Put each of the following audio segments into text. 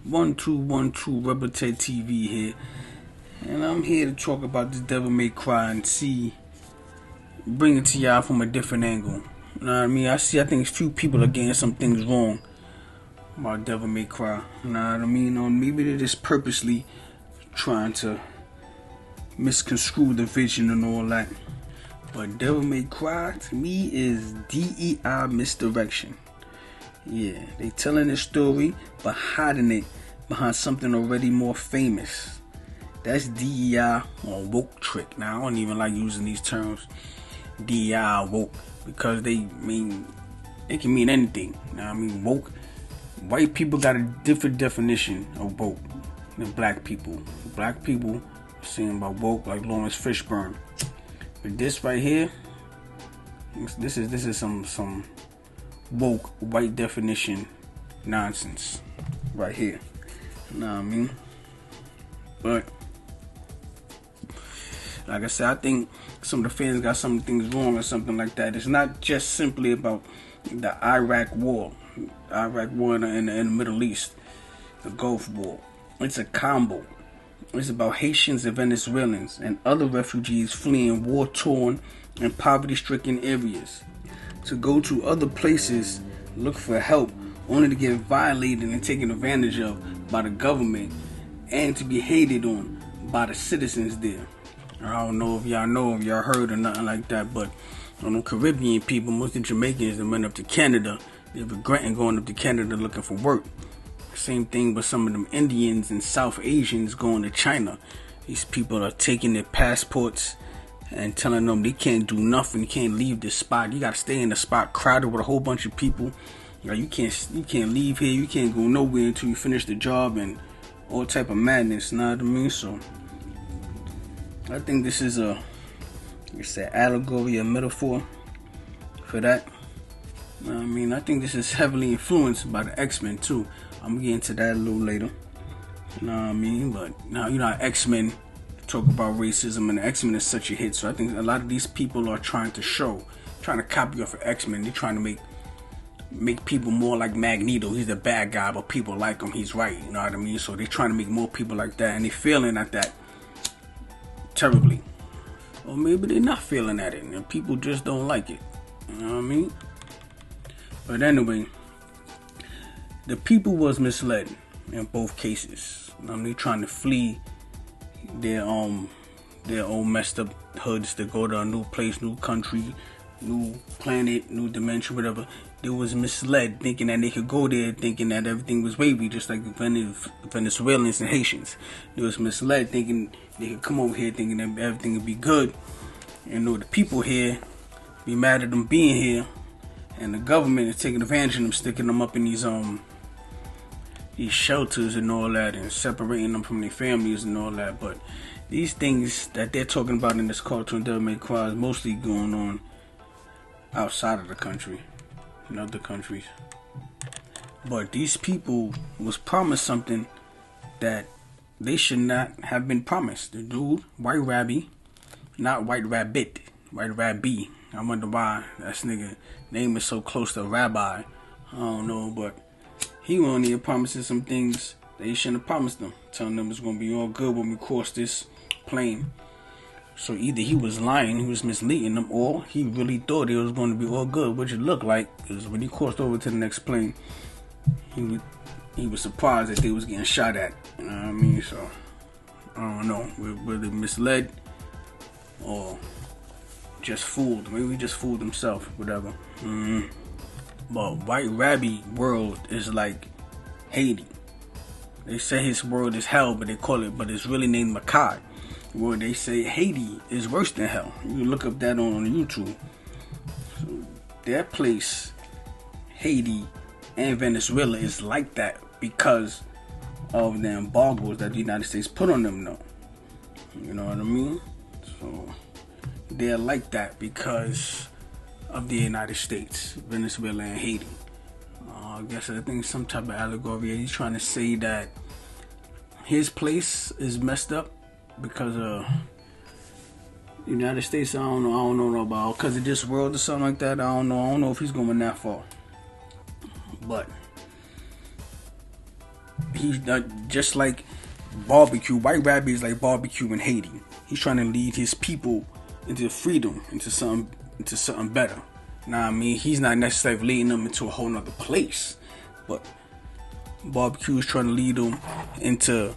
1212 Rubber Tedtv here, and I'm here to talk about this Devil May Cry and bring it to y'all from a different angle. You know what I mean? I think few people are getting some things wrong about Devil May Cry. You know what I mean? Or maybe they're just purposely trying to misconstrue the vision and all that. But Devil May Cry to me is DEI misdirection. Yeah, they telling the story but hiding it behind something already more famous. That's DEI or woke trick. Now I don't even like using these terms, DEI woke, because they can mean anything. Now I mean woke. White people got a different definition of woke than black people. Black people saying about woke like Lawrence Fishburne. But this right here, this is some woke white definition nonsense right here. You know what I mean? But like I said, I think some of the fans got some things wrong or something like that. It's not just simply about the Iraq war in the Middle East, the Gulf War. It's a combo. It's about Haitians and Venezuelans and other refugees fleeing war-torn and poverty-stricken areas to go to other places, look for help, only to get violated and taken advantage of by the government and to be hated on by the citizens there. I don't know if y'all heard or nothing like that, but on the Caribbean people, most of the Jamaicans that went up to Canada, they're regretting going up to Canada looking for work. Same thing with some of them Indians and South Asians going to China. These people are taking their passports and telling them they can't do nothing, you can't leave this spot. You gotta stay in the spot crowded with a whole bunch of people. You can't leave here, you can't go nowhere until you finish the job and all type of madness, you know what I mean? So I think this is an allegory, a metaphor for that. You know what I mean? I think this is heavily influenced by the X-Men too. I'm gonna get into that a little later. You know what I mean? But now, you know how X-Men talk about racism, and X-Men is such a hit. So I think a lot of these people are trying to copy off of X-Men. They're trying to make people more like Magneto. He's the bad guy, but people like him. He's right. You know what I mean? So they're trying to make more people like that, and they're failing at that terribly. Or maybe they're not feeling at it, and people just don't like it. You know what I mean? But anyway, the people was misled in both cases. They're trying to flee their own messed up hoods to go to a new place, new country, new planet, new dimension, whatever. They was misled, thinking that they could go there, thinking that everything was wavy, just like Venezuelans and Haitians. They was misled, thinking they could come over here, thinking that everything would be good. And the people here be mad at them being here, and the government is taking advantage of them, sticking them up in these shelters and all that, and separating them from their families and all that. But these things that they're talking about in this cartoon, Devil May Cry, is mostly going on outside of the country, in other countries. But these people was promised something that they should not have been promised. The dude, White Rabbi, not White Rabbit, White Rabbi. I wonder why that nigga name is so close to Rabbi. I don't know, but he only promises some things that he shouldn't have promised them, telling them it's going to be all good when we cross this plane. So either he was lying, he was misleading them, or he really thought it was going to be all good, which it looked like, because when he crossed over to the next plane, he was surprised that they was getting shot at. You know what I mean? So I don't know whether misled or just fooled. Maybe he just fooled himself, whatever. But White Rabbi world is like Haiti. They say his world is hell, but it's really named Makai. Well, they say Haiti is worse than hell. You can look up that on YouTube. So that place, Haiti and Venezuela, is like that because of the embargoes that the United States put on them, though. You know what I mean? So they're like that because of the United States, Venezuela, and Haiti. I think some type of allegory. He's trying to say that his place is messed up because of the United States. I don't know about because of this world or something like that. I don't know if he's going that far. But He's just like barbecue. White Rabbit is like barbecue in Haiti. He's trying to lead his people into freedom, into something better. Nah, I mean, he's not necessarily leading them into a whole nother place, but barbecue is trying to lead them into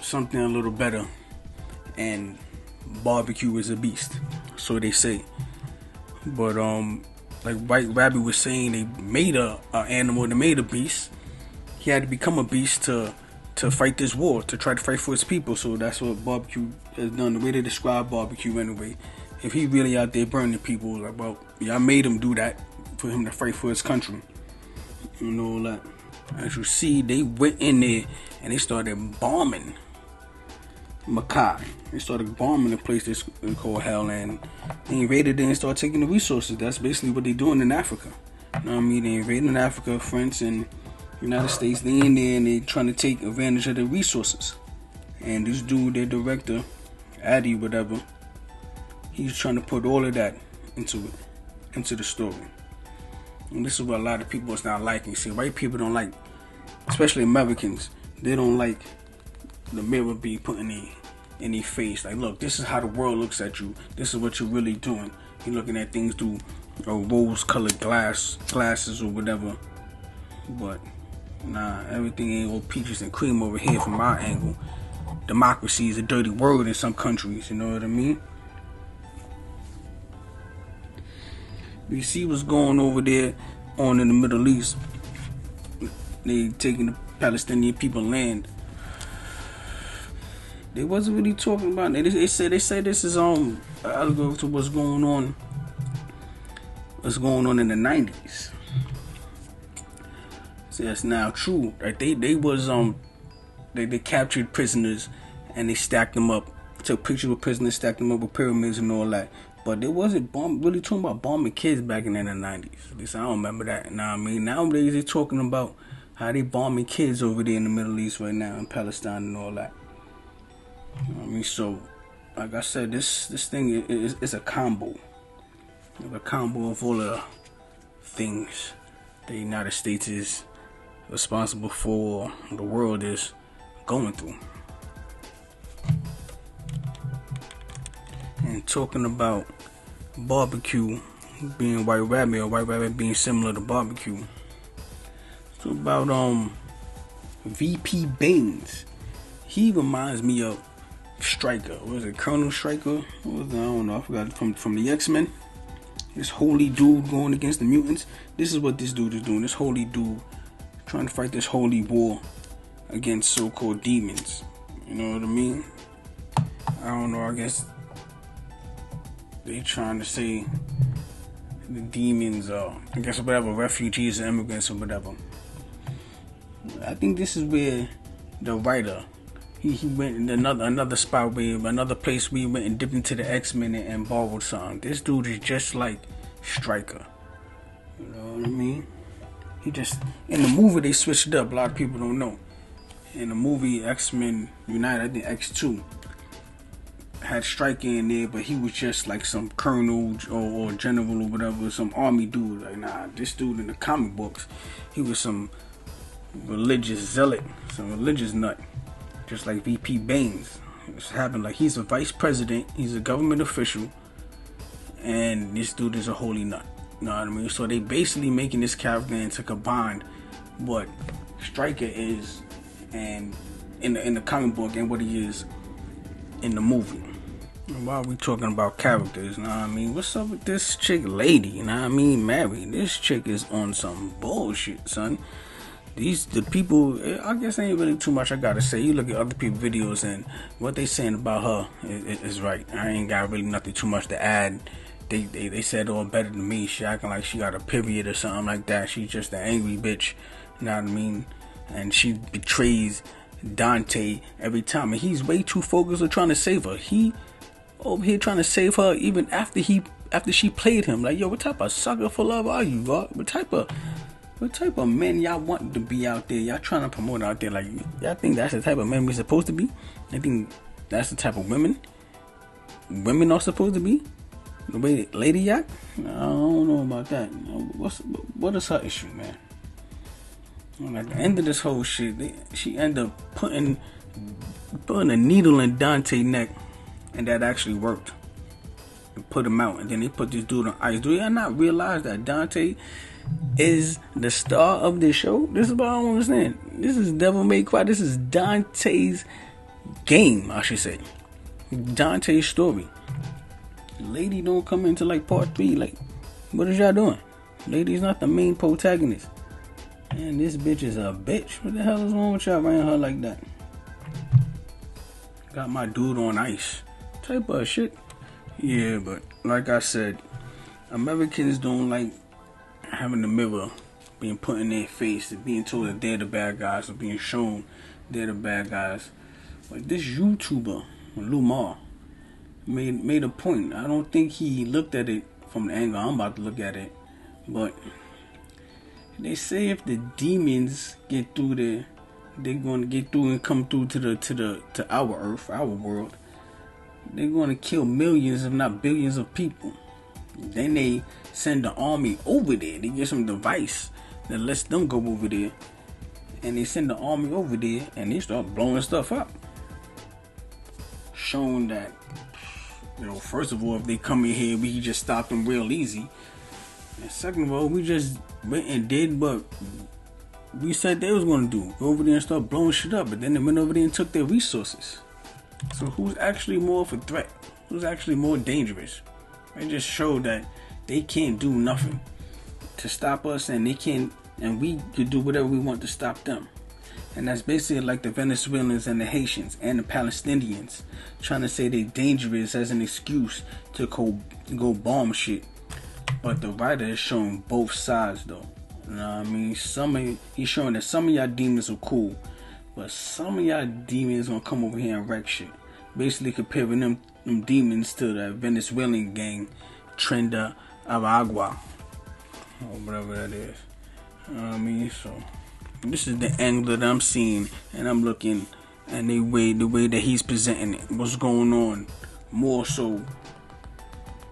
something a little better. And barbecue is a beast, so they say. But like White Rabbit was saying, they made a animal, they made a beast. He had to become a beast to fight this war, to try to fight for his people. So that's what barbecue has done. The way they describe barbecue anyway. If he really out there burning people, like, well, y'all made him do that for him to fight for his country. You know, like, as you see, they went in there and they started bombing Makai. They started bombing the place that's called Hell, and they invaded it and started taking the resources. That's basically what they're doing in Africa. You know what I mean? They invading Africa, France and United States. They in there and they trying to take advantage of the resources. And this dude, their director, Addy, whatever, he's trying to put all of that into the story. And this is what a lot of people is not liking. See, white people don't like, especially Americans, they don't like the mirror be put in their face. Like, look, this is how the world looks at you. This is what you're really doing. You're looking at things through rose-colored glasses or whatever. But nah, everything ain't all peaches and cream over here from my angle. Democracy is a dirty word in some countries. You know what I mean? You see what's going over there on in the Middle East. They taking the Palestinian people land. They wasn't really talking about it. They say this is allegory to what's going on in the 90s. So that's now true. Right? They was they captured prisoners and they stacked them up. Took pictures of prisoners, stacked them up with pyramids and all that. But they wasn't really talking about bombing kids back in the 90s. At least I don't remember that. Now I mean, nowadays they're talking about how they bombing kids over there in the Middle East right now, in Palestine and all that. You know what I mean? So, like I said, this thing is a combo. A combo of all the things the United States is responsible for, the world is going through. And talking about barbecue being White Rabbit, or White Rabbit being similar to barbecue. So about VP Baines. He reminds me of Stryker. What was it, Colonel Stryker? What was it? I don't know. I forgot. From the X-Men. This holy dude going against the mutants. This is what this dude is doing. This holy dude trying to fight this holy war against so-called demons. You know what I mean? I don't know. I guess they trying to say the demons are, I guess, whatever, refugees or immigrants or whatever. I think this is where the writer, he went in another spot, where another place where he went and dipped into the X-Men and borrowed something. This dude is just like Stryker. You know what I mean? He just, in the movie they switched it up. A lot of people don't know. In the movie X-Men United, I think X2 had Stryker in there, but he was just like some colonel or general or whatever, some army dude. Like, nah, this dude in the comic books, he was some religious zealot, some religious nut, just like VP Baines. It's happened like he's a vice president, he's a government official, and this dude is a holy nut. You know what I mean? So they basically making this character into combined what Stryker is, and in the comic book, and what he is in the movie. While we talking about characters, you know what I mean? What's up with this chick lady, you know what I mean? Mary. This chick is on some bullshit, son. The people, I guess ain't really too much I gotta say. You look at other people's videos and what they saying about her is right. I ain't got really nothing too much to add. They said all better than me. She acting like she got a period or something like that. She's just an angry bitch, you know what I mean? And she betrays Dante every time, and he's way too focused on trying to save her. He over here trying to save her even after she played him. Like, yo, what type of sucker for love are you, God? What type of men y'all want to be out there? Y'all trying to promote out there? Like, y'all think that's the type of men we supposed to be? I think that's the type of women are supposed to be? The way Lady Yak? I don't know about that. What is her issue, man? And at the end of this whole shit, she ended up putting a needle in Dante's neck, and that actually worked. And put him out, and then they put this dude on ice. Do y'all not realize that Dante is the star of this show? This is what I don't understand. This is Devil May Cry. This is Dante's game, I should say. Dante's story. Lady don't come into like part 3. Like, what is y'all doing? Lady's not the main protagonist. And this bitch is a bitch. What the hell is wrong with y'all running her like that? Got my dude on ice. Type of shit. Yeah, but like I said, Americans don't like having the mirror being put in their face and being told that they're the bad guys or being shown they're the bad guys. But this YouTuber, Lumar, made a point. I don't think he looked at it from the angle I'm about to look at it, but they say if the demons get through there, they're going to get through and come through to our earth, our world. They're going to kill millions, if not billions, of people. Then they send the army over there. They get some device that lets them go over there, and they send the army over there, and they start blowing stuff up, showing that, you know, first of all, if they come in here, we can just stop them real easy. And second of all, we just went and did what we said they was going to do. Go over there and start blowing shit up. But then they went over there and took their resources. So who's actually more of a threat? Who's actually more dangerous? It just showed that they can't do nothing to stop us, and they can't, and we could do whatever we want to stop them. And that's basically like the Venezuelans and the Haitians and the Palestinians trying to say they're dangerous as an excuse to go bomb shit. But the writer is showing both sides, though. You know what I mean? He's showing that some of y'all demons are cool, but some of y'all demons gonna come over here and wreck shit. Basically comparing them demons to the Venezuelan gang, Trenda Aragua, or whatever that is. You know what I mean? So this is the angle that I'm seeing, and I'm looking, and the way that he's presenting it, what's going on, more so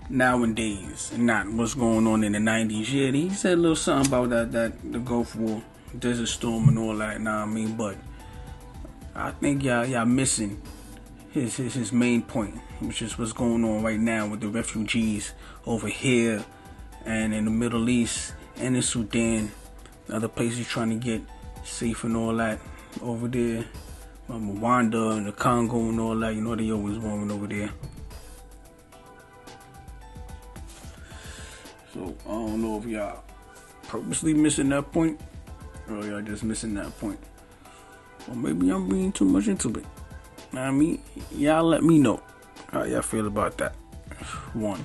nowadays, and not what's going on in the 90s. Yeah, he said a little something about that the Gulf War, Desert Storm, and all that. Know what I mean? But I think y'all missing his main point, which is what's going on right now with the refugees over here and in the Middle East and in Sudan, other places trying to get safe and all that over there, Rwanda and the Congo and all that. You know they always warming over there. So I don't know if y'all purposely missing that point, or y'all just missing that point, or maybe I'm reading too much into it. I mean, y'all let me know how y'all feel about that. 1.